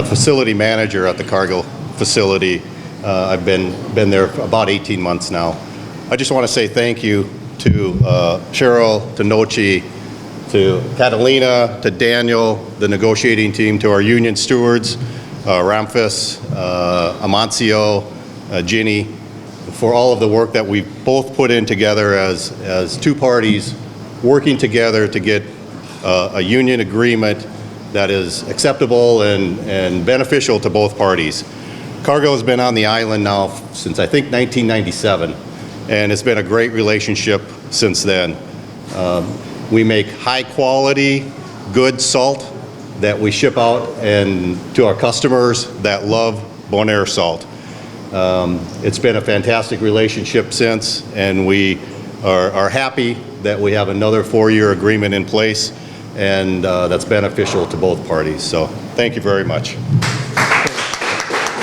facility manager at the Cargill facility. I've been there for about 18 months now. I just want to say thank you to Cheryl, to Nochi, to Catalina, to Daniel, the negotiating team, to our union stewards, Ramphis, Amancio, Ginny, for all of the work that we've both put in together as two parties working together to get a union agreement that is acceptable and beneficial to both parties. Cargill has been on the island now since I think 1997, and it's been a great relationship since then. We make high quality, good salt that we ship out and to our customers that love Bonaire salt. It's been a fantastic relationship since, and we are happy that we have another 4-year agreement in place, and that's beneficial to both parties. So thank you very much.